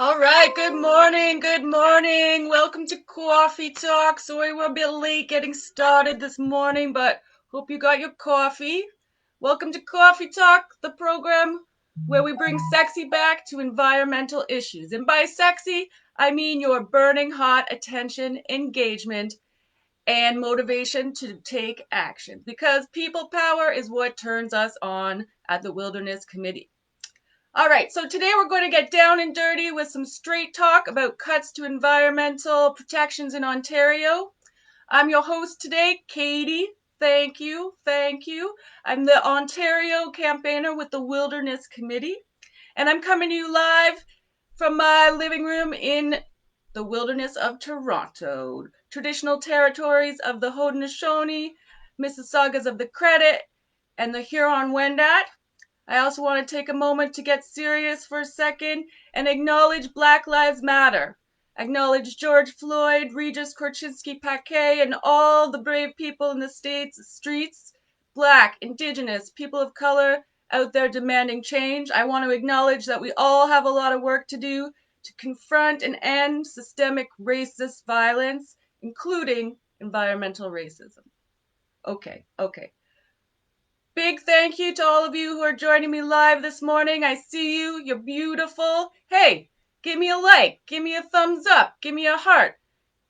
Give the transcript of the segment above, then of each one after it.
All right, good morning, good morning. Welcome to Coffee Talk. Sorry we're a bit late getting started this morning, but hope you got your coffee. Welcome to Coffee Talk, the program where we bring sexy back to environmental issues. And by sexy, I mean your burning hot attention, engagement, and motivation to take action. Because people power is what turns us on at the Wilderness Committee. All right, so today we're going to get down and dirty with some straight talk about cuts to environmental protections in Ontario. I'm your host today, Katie. Thank you, thank you. I'm the Ontario Campaigner with the Wilderness Committee, and I'm coming to you live from my living room in the wilderness of Toronto, traditional territories of the Haudenosaunee, Mississaugas of the Credit, and the Huron-Wendat. I also want to take a moment to get serious for a second and acknowledge Black Lives Matter. Acknowledge George Floyd, Regis Korchinski-Paquet, and all the brave people in the state's streets, Black, Indigenous, people of color out there demanding change. I want to acknowledge that we all have a lot of work to do to confront and end systemic racist violence, including environmental racism. Okay. Big thank you to all of you who are joining me live this morning. I see you. You're beautiful. Hey, give me a like. Give me a thumbs up. Give me a heart.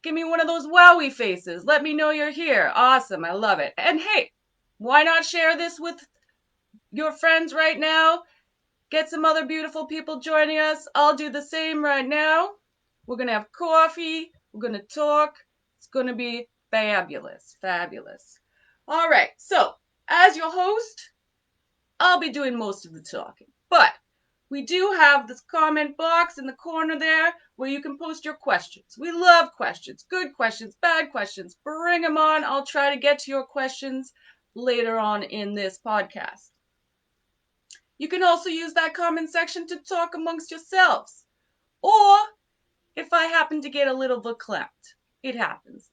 Give me one of those wowie faces. Let me know you're here. Awesome. I love it. And hey, why not share this with your friends right now? Get some other beautiful people joining us. I'll do the same right now. We're going to have coffee. We're going to talk. It's going to be fabulous. Fabulous. All right. So, as your host, I'll be doing most of the talking, but we do have this comment box in the corner there where you can post your questions. We love questions, good questions, bad questions. Bring them on. I'll try to get to your questions later on in this podcast. You can also use that comment section to talk amongst yourselves. Or if I happen to get a little verklempt, it happens.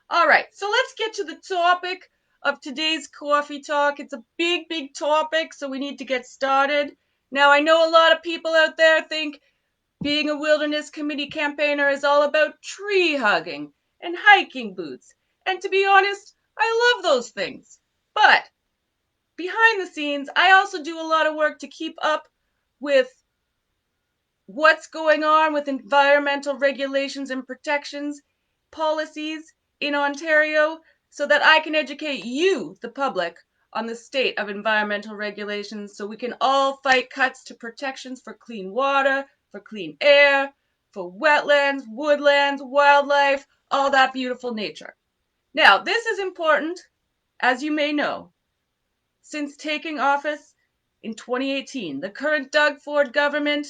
All right, so let's get to the topic of today's coffee talk. It's a big topic, so we need to get started. Now, I know a lot of people out there think being a Wilderness Committee campaigner is all about tree hugging and hiking boots. And to be honest, I love those things. But behind the scenes, I also do a lot of work to keep up with what's going on with environmental regulations and protections policies in Ontario so that I can educate you, the public, on the state of environmental regulations so we can all fight cuts to protections for clean water, for clean air, for wetlands, woodlands, wildlife, all that beautiful nature. Now, this is important, as you may know. Since taking office in 2018, the current Doug Ford government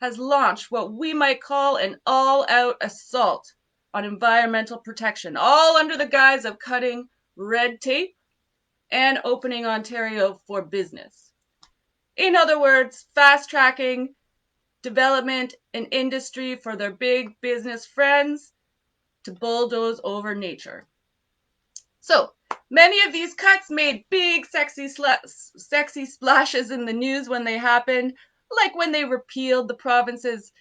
has launched what we might call an all-out assault on environmental protection, all under the guise of cutting red tape and opening Ontario for business. In other words, fast-tracking development and industry for their big business friends to bulldoze over nature. So, many of these cuts made big sexy splashes in the news when they happened, like when they repealed the province's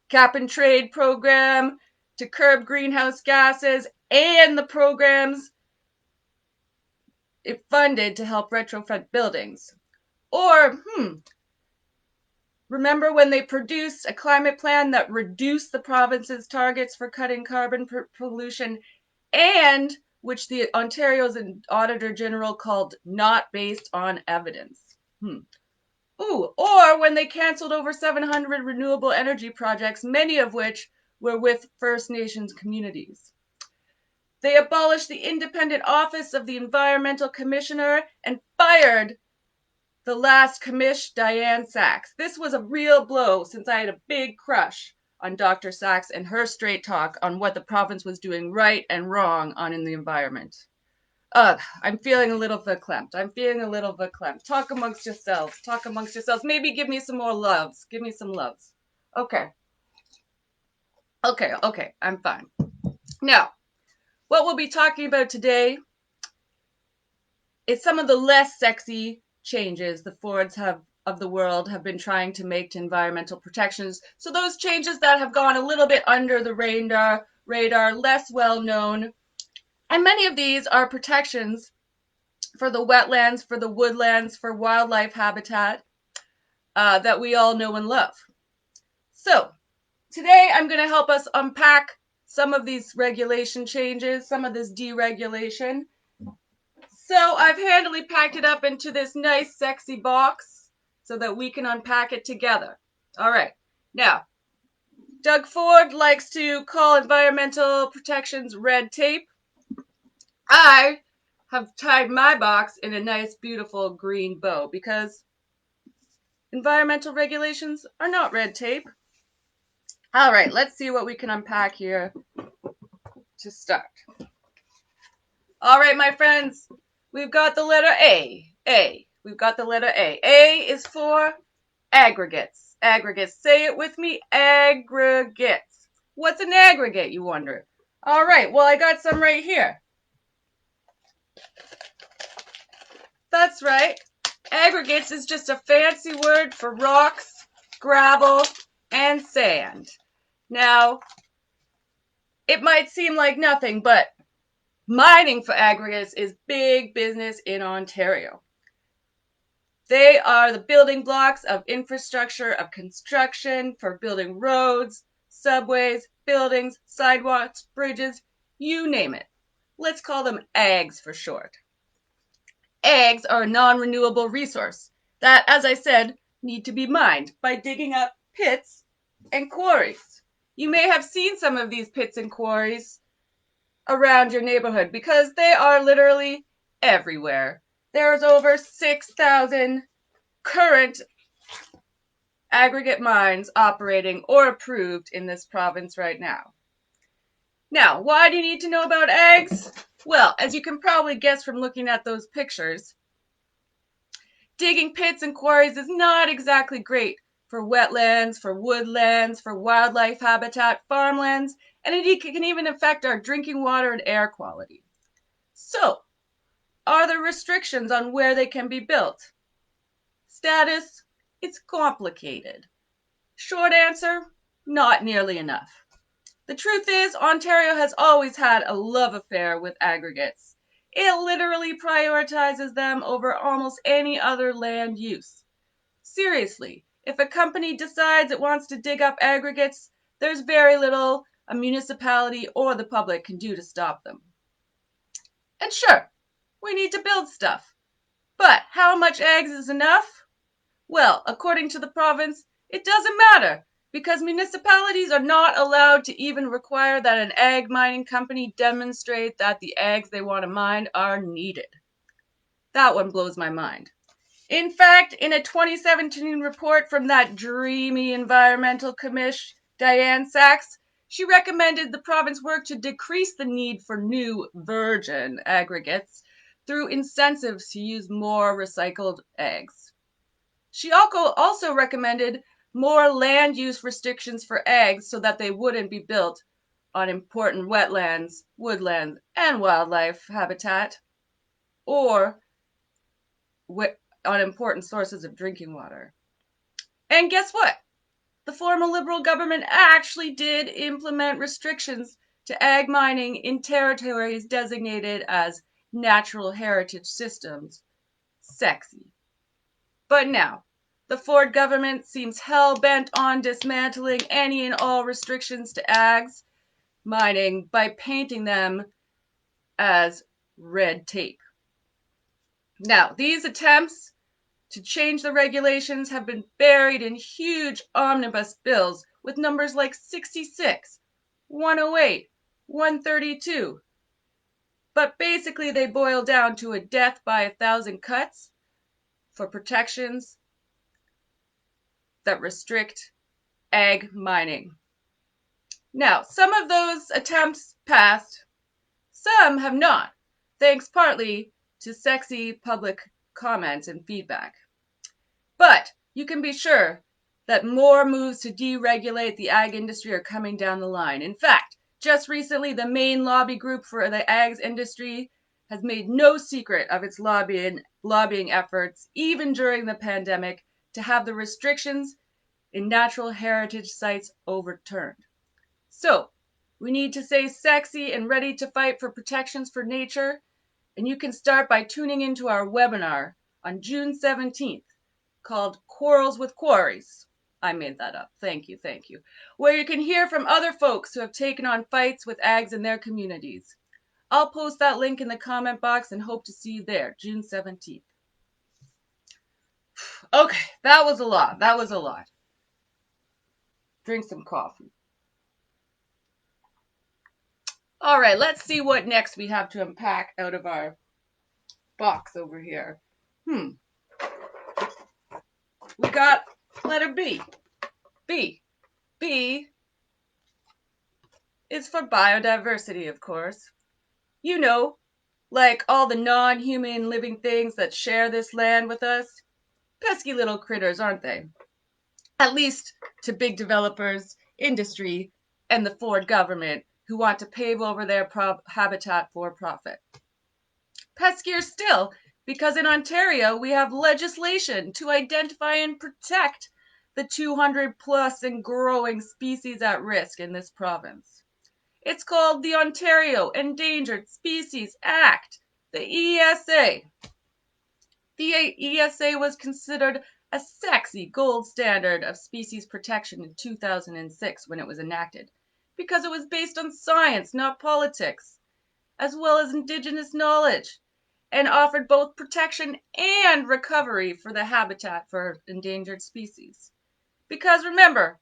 cap and trade program to curb greenhouse gases and the programs it funded to help retrofit buildings. Or, remember when they produced a climate plan that reduced the province's targets for cutting carbon pollution and which the Ontario's Auditor General called not based on evidence. Or when they canceled over 700 renewable energy projects, many of which were with First Nations communities. They abolished the independent office of the Environmental Commissioner and fired the last commish, Diane Sachs. This was a real blow since I had a big crush on Dr. Sachs and her straight talk on what the province was doing right and wrong on in the environment. I'm feeling a little verklempt. Talk amongst yourselves. Maybe give me some more loves. Give me some loves. Okay. I'm fine. Now, what we'll be talking about today is some of the less sexy changes the Fords have of the world have been trying to make to environmental protections. So those changes that have gone a little bit under the radar, less well known. And many of these are protections for the wetlands, for the woodlands, for wildlife habitat that we all know and love. So today I'm going to help us unpack some of these regulation changes, some of this deregulation. So I've handily packed it up into this nice, sexy box so that we can unpack it together. All right. Now, Doug Ford likes to call environmental protections red tape. I have tied my box in a nice, beautiful green bow because environmental regulations are not red tape. All right, let's see what we can unpack here to start. All right, my friends, we've got the letter A. We've got the letter A. A is for aggregates. Aggregates. Say it with me. Aggregates. What's an aggregate, you wonder? All right, well, I got some right here. That's right. Aggregates is just a fancy word for rocks, gravel, and sand. Now, it might seem like nothing, but mining for aggregates is big business in Ontario. They are the building blocks of infrastructure, of construction, for building roads, subways, buildings, sidewalks, bridges, you name it. Let's call them AGs for short. AGs are a non-renewable resource that, as I said, need to be mined by digging up pits and quarries. You may have seen some of these pits and quarries around your neighborhood because they are literally everywhere. There's over 6,000 current aggregate mines operating or approved in this province right now. Now, why do you need to know about AGs? Well, as you can probably guess from looking at those pictures, digging pits and quarries is not exactly great for wetlands, for woodlands, for wildlife habitat, farmlands, and it can even affect our drinking water and air quality. So, are there restrictions on where they can be built? Status, it's complicated. Short answer, not nearly enough. The truth is, Ontario has always had a love affair with aggregates. It literally prioritizes them over almost any other land use. Seriously, if a company decides it wants to dig up aggregates, there's very little a municipality or the public can do to stop them. And sure, we need to build stuff. But how much AGs is enough? Well, according to the province, it doesn't matter because municipalities are not allowed to even require that an ag mining company demonstrate that the AGs they want to mine are needed. That one blows my mind. In fact, in a 2017 report from that dreamy environmental commish, Diane Sachs, she recommended the province work to decrease the need for new virgin aggregates through incentives to use more recycled AGs. She also recommended more land use restrictions for AGs so that they wouldn't be built on important wetlands, woodlands, and wildlife habitat, or on important sources of drinking water. And guess what? The former Liberal government actually did implement restrictions to ag mining in territories designated as natural heritage systems. Sexy. But now, the Ford government seems hell-bent on dismantling any and all restrictions to ags mining by painting them as red tape. Now, these attempts to change the regulations have been buried in huge omnibus bills with numbers like 66, 108, 132. But basically they boil down to a death by 1,000 cuts for protections that restrict ag mining. Now, some of those attempts passed, some have not, thanks partly to sexy public comments and feedback. But you can be sure that more moves to deregulate the ag industry are coming down the line. In fact, just recently, the main lobby group for the ag industry has made no secret of its lobbying efforts, even during the pandemic, to have the restrictions in natural heritage sites overturned. So, we need to stay sexy and ready to fight for protections for nature, and you can start by tuning into our webinar on June 17th called Quarrels with Quarries. I made that up. Thank you, where you can hear from other folks who have taken on fights with ags in their communities. I'll post that link in the comment box and hope to see you there, June 17th. Okay, that was a lot. Drink some coffee. All right, let's see what next we have to unpack out of our box over here. We got letter B. B is for biodiversity, of course. You know, like all the non-human living things that share this land with us. Pesky little critters, aren't they? At least to big developers, industry, and the Ford government who want to pave over their habitat for profit. Peskier still, because in Ontario we have legislation to identify and protect the 200 plus and growing species at risk in this province. It's called the Ontario Endangered Species Act, the ESA. The ESA was considered a sexy gold standard of species protection in 2006 when it was enacted, because it was based on science, not politics, as well as Indigenous knowledge, and offered both protection and recovery for the habitat for endangered species. Because remember,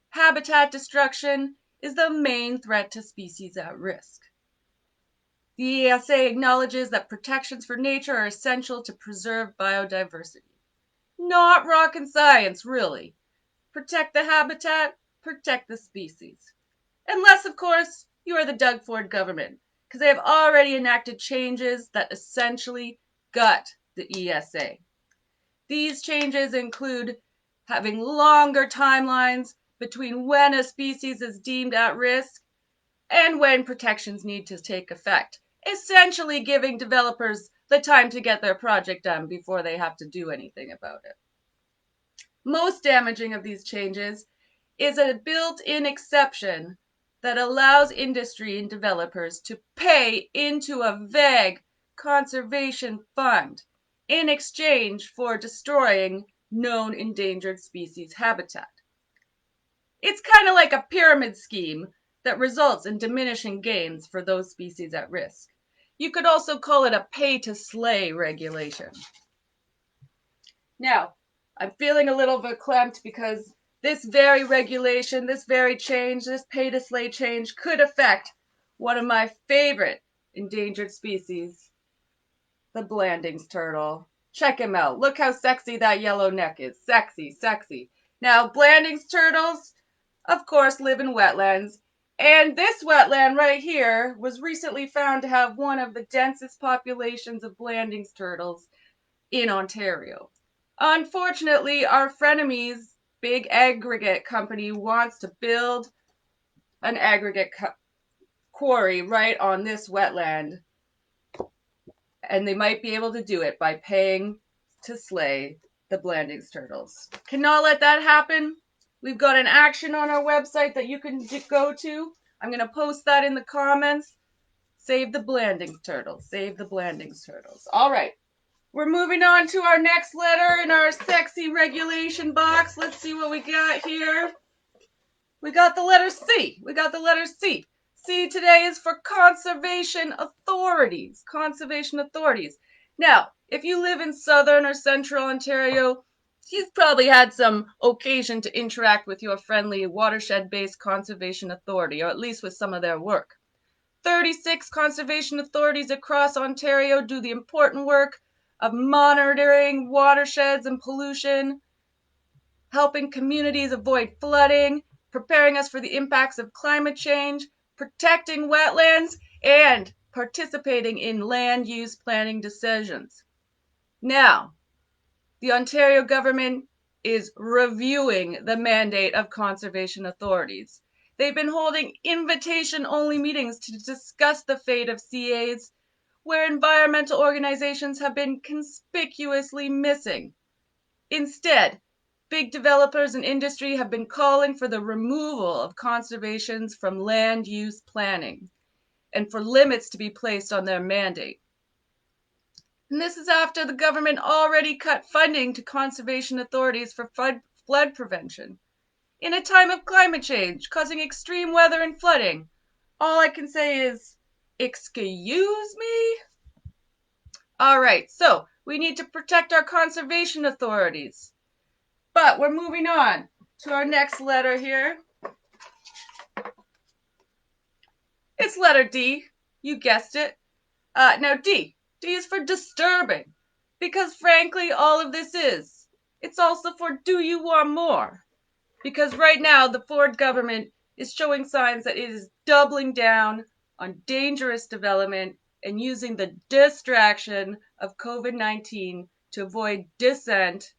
habitat destruction is the main threat to species at risk. The ESA acknowledges that protections for nature are essential to preserve biodiversity. Not rocket science, really. Protect the habitat, protect the species. Unless, of course, you are the Doug Ford government, because they have already enacted changes that essentially gut the ESA. These changes include having longer timelines between when a species is deemed at risk and when protections need to take effect, essentially giving developers the time to get their project done before they have to do anything about it. Most damaging of these changes is a built-in exception that allows industry and developers to pay into a vague conservation fund in exchange for destroying known endangered species habitat. It's kind of like a pyramid scheme that results in diminishing gains for those species at risk. You could also call it a pay-to-slay regulation. Now, I'm feeling a little verklempt because this very regulation, this very change, this pay-to-slay change could affect one of my favorite endangered species, the Blandings turtle. Check him out. Look how sexy that yellow neck is. Sexy, sexy. Now, Blandings turtles, of course, live in wetlands. And this wetland right here was recently found to have one of the densest populations of Blandings turtles in Ontario. Unfortunately, our frenemies, big aggregate company, wants to build an aggregate quarry right on this wetland. And they might be able to do it by paying to slay the Blandings turtles. Cannot let that happen. We've got an action on our website that you can go to. I'm going to post that in the comments. Save the Blandings turtles. Save the Blandings turtles. All right. We're moving on to our next letter in our sexy regulation box. Let's see what we got here. We got the letter C. C today is for conservation authorities. Conservation authorities. Now, if you live in southern or central Ontario, you've probably had some occasion to interact with your friendly watershed-based conservation authority, or at least with some of their work. 36 conservation authorities across Ontario do the important work of monitoring watersheds and pollution, helping communities avoid flooding, preparing us for the impacts of climate change, protecting wetlands, and participating in land use planning decisions. Now, the Ontario government is reviewing the mandate of conservation authorities. They've been holding invitation-only meetings to discuss the fate of CAs, where environmental organizations have been conspicuously missing. Instead, big developers and industry have been calling for the removal of conservations from land use planning and for limits to be placed on their mandate. And this is after the government already cut funding to conservation authorities for flood prevention. In a time of climate change causing extreme weather and flooding, all I can say is, excuse me? All right, so we need to protect our conservation authorities. But we're moving on to our next letter here. It's letter D. You guessed it. Now D is for disturbing. Because frankly, all of this is. It's also for do you want more? Because right now, the Ford government is showing signs that it is doubling down on dangerous development and using the distraction of COVID-19 to avoid dissent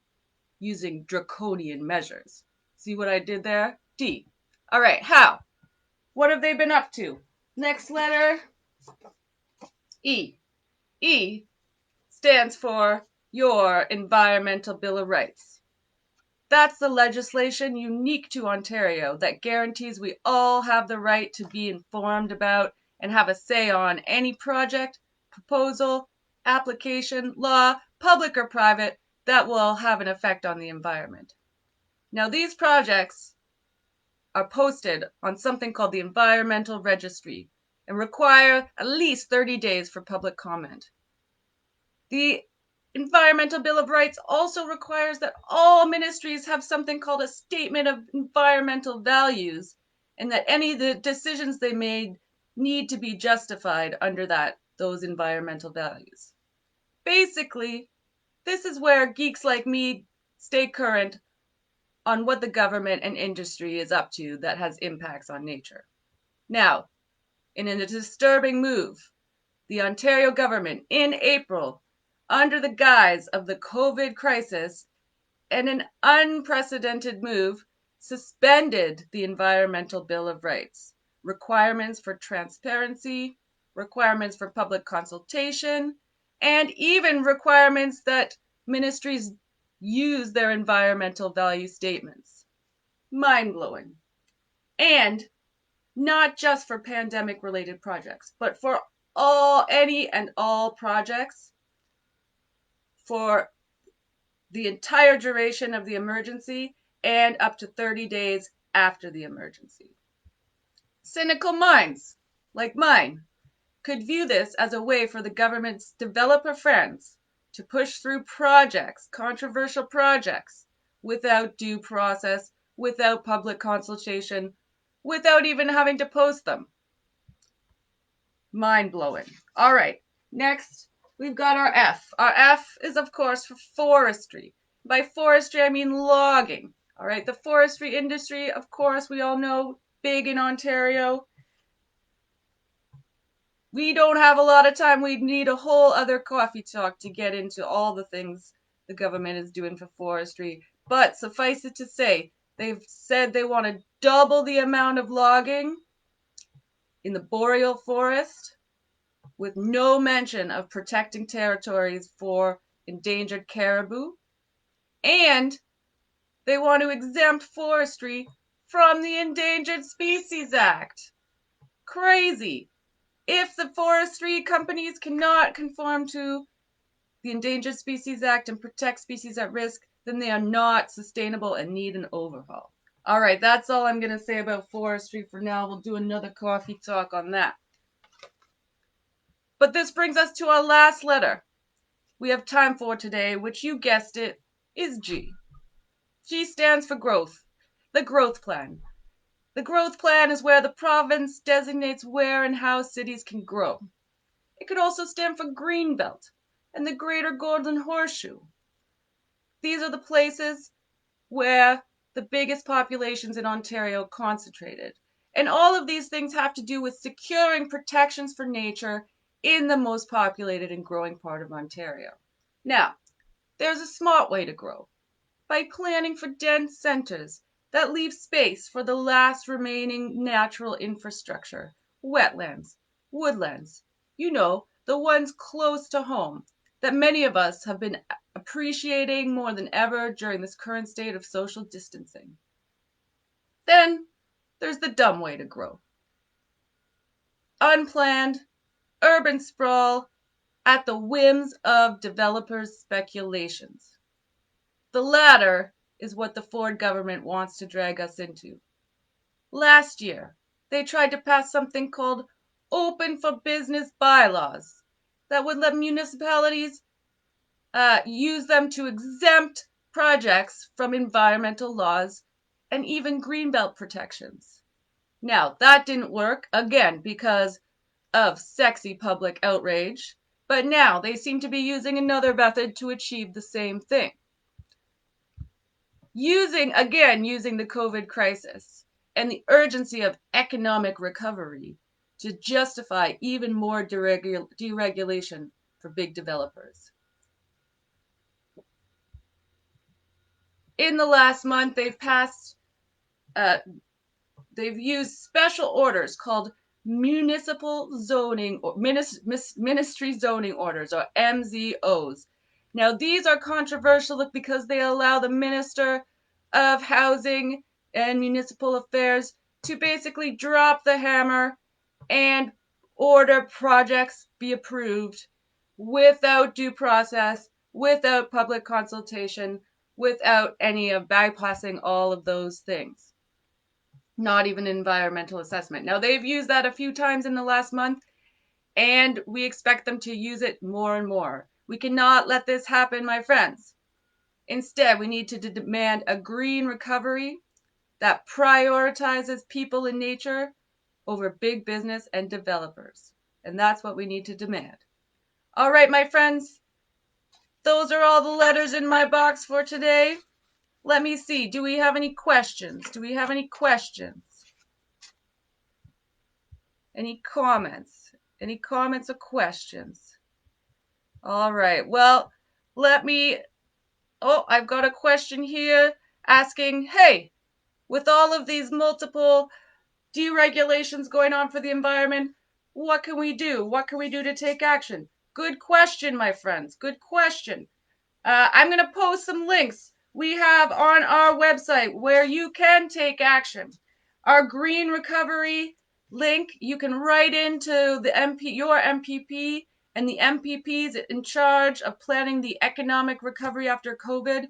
using draconian measures. See what I did there? D. All right, how? What have they been up to? Next letter, E. E stands for your Environmental Bill of Rights. That's the legislation unique to Ontario that guarantees we all have the right to be informed about and have a say on any project, proposal, application, law, public or private, that will have an effect on the environment. Now, these projects are posted on something called the Environmental Registry and require at least 30 days for public comment. The Environmental Bill of Rights also requires that all ministries have something called a Statement of Environmental Values, and that any of the decisions they made need to be justified under those environmental values. Basically, this is where geeks like me stay current on what the government and industry is up to that has impacts on nature. Now, in a disturbing move, the Ontario government in April, under the guise of the COVID crisis and an unprecedented move, suspended the Environmental Bill of Rights, requirements for transparency, requirements for public consultation, and even requirements that ministries use their environmental value statements. Mind-blowing. And not just for pandemic-related projects, but for any and all projects for the entire duration of the emergency and up to 30 days after the emergency. Cynical minds, like mine, could view this as a way for the government's developer friends to push through projects, controversial projects, without due process, without public consultation, without even having to post them. Mind-blowing. All right, next we've got our F. Our F is, of course, for forestry. By forestry, I mean logging. All right, the forestry industry, of course, we all know, big in Ontario. We don't have a lot of time. We need a whole other coffee talk to get into all the things the government is doing for forestry. But suffice it to say, they've said they want to double the amount of logging in the boreal forest, with no mention of protecting territories for endangered caribou. And they want to exempt forestry from the Endangered Species Act. Crazy. If the forestry companies cannot conform to the Endangered Species Act and protect species at risk, then they are not sustainable and need an overhaul. All right, that's all I'm going to say about forestry for now. We'll do another coffee talk on that. But this brings us to our last letter we have time for today, which you guessed it, is G. G stands for growth, the growth plan. The growth plan is where the province designates where and how cities can grow. It could also stand for Greenbelt and the Greater Golden Horseshoe. These are the places where the biggest populations in Ontario concentrated. And all of these things have to do with securing protections for nature in the most populated and growing part of Ontario. Now, there's a smart way to grow, by planning for dense centers that leave space for the last remaining natural infrastructure, wetlands, woodlands, the ones close to home, that many of us have been appreciating more than ever during this current state of social distancing. Then there's the dumb way to grow. Unplanned, urban sprawl at the whims of developers' speculations. The latter is what the Ford government wants to drag us into. Last year, they tried to pass something called Open for Business bylaws that would let municipalities use them to exempt projects from environmental laws and even greenbelt protections. Now, that didn't work, again, because of sexy public outrage, but now they seem to be using another method to achieve the same thing. Using the COVID crisis and the urgency of economic recovery to justify even more deregulation for big developers. In the last month, they've used special orders called municipal zoning or ministry zoning orders, or MZOs. Now, these are controversial because they allow the Minister of Housing and Municipal Affairs to basically drop the hammer and order projects be approved without due process, without public consultation, without any of bypassing all of those things. Not even environmental assessment. Now, they've used that a few times in the last month, and we expect them to use it more and more. We cannot let this happen, my friends. Instead, we need to demand a green recovery that prioritizes people and nature over big business and developers. And that's what we need to demand. All right, my friends, those are all the letters in my box for today. Let me see. Do we have any questions? Any comments? Any comments or questions? All right. Well, I've got a question here asking, hey, with all of these multiple deregulations going on for the environment, what can we do? What can we do to take action? Good question, my friends. Good question. I'm going to post some links we have on our website where you can take action. Our green recovery link, you can write into your MPP and the MPPs in charge of planning the economic recovery after COVID,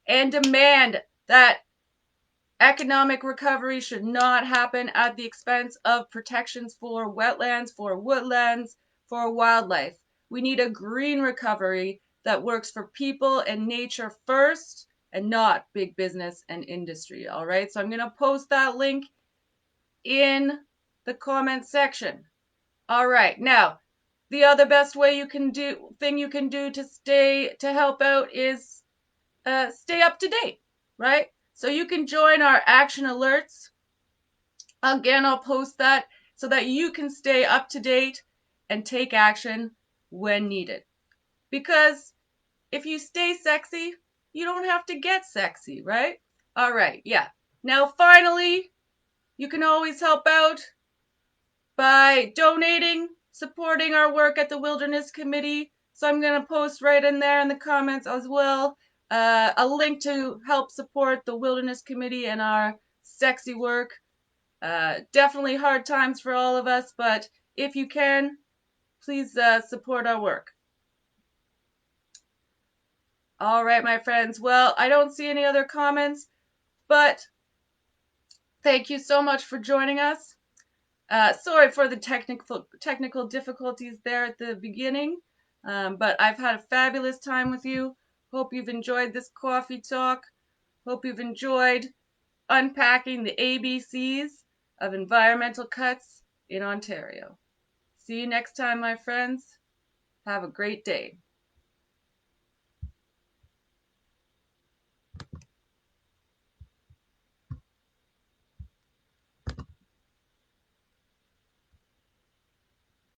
and demand that economic recovery should not happen at the expense of protections for wetlands, for woodlands, for wildlife. We need a green recovery that works for people and nature first and not big business and industry. All right, so I'm going to post that link in the comment section. All right, now the other best way you can do to help out is stay up to date, right? So you can join our action alerts. Again, I'll post that so that you can stay up to date and take action when needed. Because if you stay sexy, you don't have to get sexy, right? All right, yeah. Now, finally, you can always help out by donating, supporting our work at the Wilderness Committee. So I'm going to post right in there in the comments as well a link to help support the Wilderness Committee and our sexy work. Definitely hard times for all of us, but if you can, please support our work. All right, my friends. Well, I don't see any other comments, but thank you so much for joining us. Sorry for the technical difficulties there at the beginning, but I've had a fabulous time with you. Hope you've enjoyed this coffee talk. Hope you've enjoyed unpacking the ABCs of environmental cuts in Ontario. See you next time, my friends. Have a great day.